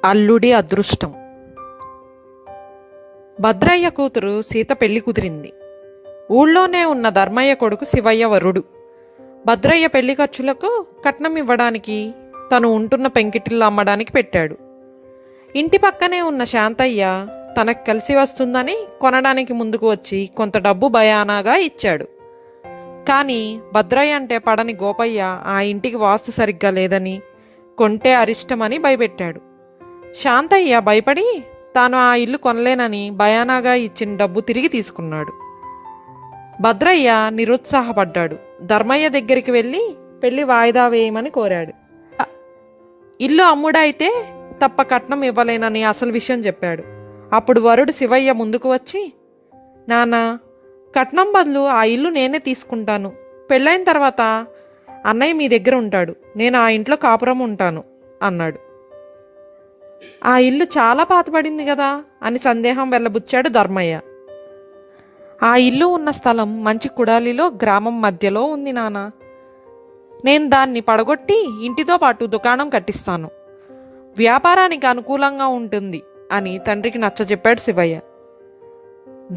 అల్లుడి అదృష్టం. భద్రయ్య కూతురు సీత పెళ్లి కుదిరింది. ఊళ్ళోనే ఉన్న ధర్మయ్య కొడుకు శివయ్య వరుడు. భద్రయ్య పెళ్లి ఖర్చులకు కట్నం ఇవ్వడానికి తను ఉంటున్న పెంకిటిల్లు అమ్మడానికి పెట్టాడు. ఇంటి పక్కనే ఉన్న శాంతయ్య తనకు కలిసి వస్తుందని కొనడానికి ముందుకు వచ్చి కొంత డబ్బు బయానాగా ఇచ్చాడు. కానీ భద్రయ్య అంటే పడని గోపయ్య ఆ ఇంటికి వాస్తు సరిగ్గా లేదని, కొంటే అరిష్టమని భయపెట్టాడు. శాంతయ్య భయపడి తాను ఆ ఇల్లు కొనలేనని బయానాగా ఇచ్చిన డబ్బు తిరిగి తీసుకున్నాడు. భద్రయ్య నిరుత్సాహపడ్డాడు. ధర్మయ్య దగ్గరికి వెళ్ళి పెళ్లి వాయిదా వేయమని కోరాడు. ఇల్లు అమ్ముడైతే తప్ప కట్నం ఇవ్వలేనని అసలు విషయం చెప్పాడు. అప్పుడు వరుడు శివయ్య ముందుకు వచ్చి, నాన్న, కట్నం బదులు ఆ ఇల్లు నేనే తీసుకుంటాను. పెళ్ళైన తర్వాత అన్నయ్య మీ దగ్గర ఉంటాడు, నేను ఆ ఇంట్లో కాపురం ఉంటాను అన్నాడు. ఆ ఇల్లు చాలా పాతబడింది కదా అని సందేహం వెళ్ళబుచ్చాడు ధర్మయ్య. ఆ ఇల్లు ఉన్న స్థలం మంచి కుడాలిలో గ్రామం మధ్యలో ఉంది నాన్న. నేను దాన్ని పడగొట్టి ఇంటితో పాటు దుకాణం కట్టిస్తాను, వ్యాపారానికి అనుకూలంగా ఉంటుంది అని తండ్రికి నచ్చజెప్పాడు శివయ్య.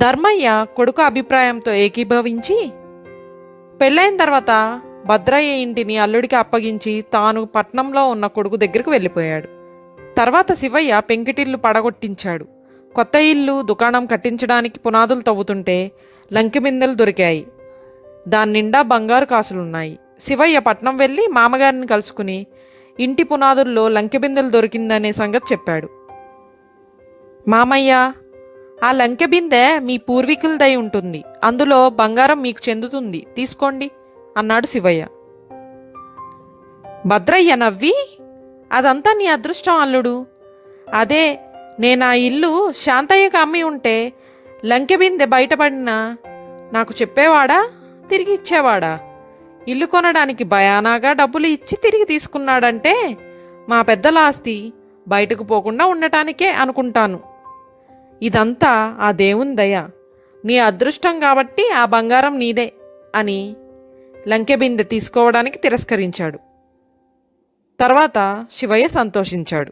ధర్మయ్య కొడుకు అభిప్రాయంతో ఏకీభవించి పెళ్ళైన తర్వాత భద్రయ్య ఇంటిని అల్లుడికి అప్పగించి తాను పట్నంలో ఉన్న కొడుకు దగ్గరకు వెళ్ళిపోయాడు. తర్వాత శివయ్య పెంకిటిల్లు పడగొట్టించాడు. కొత్త ఇల్లు దుకాణం కట్టించడానికి పునాదులు తవ్వుతుంటే లంకెబిందెలు దొరికాయి. దాని నిండా బంగారు కాసులున్నాయి. శివయ్య పట్నం వెళ్ళి మామగారిని కలుసుకుని ఇంటి పునాదుల్లో లంకెబిందెలు దొరికిందనే సంగతి చెప్పాడు. మామయ్య, ఆ లంకెబిందె మీ పూర్వీకులదై ఉంటుంది, అందులో బంగారం మీకు చెందుతుంది, తీసుకోండి అన్నాడు శివయ్య. భద్రయ్య నవ్వి, అదంతా నీ అదృష్టం అల్లుడు. అదే నేను ఆ ఇల్లు శాంతయ్యకు అమ్మి ఉంటే లంకెబిందె బయటపడినా నాకు చెప్పేవాడా, తిరిగి ఇచ్చేవాడా? ఇల్లు కొనడానికి బయానాగా డబ్బులు ఇచ్చి తిరిగి తీసుకున్నాడంటే మా పెద్దల ఆస్తి బయటకు పోకుండా ఉండటానికే అనుకుంటాను. ఇదంతా ఆ దేవుని దయ, నీ అదృష్టం కాబట్టి ఆ బంగారం నీదే అని లంకెబిందె తీసుకోవడానికి తిరస్కరించాడు. తర్వాత శివయ్య సంతోషించాడు.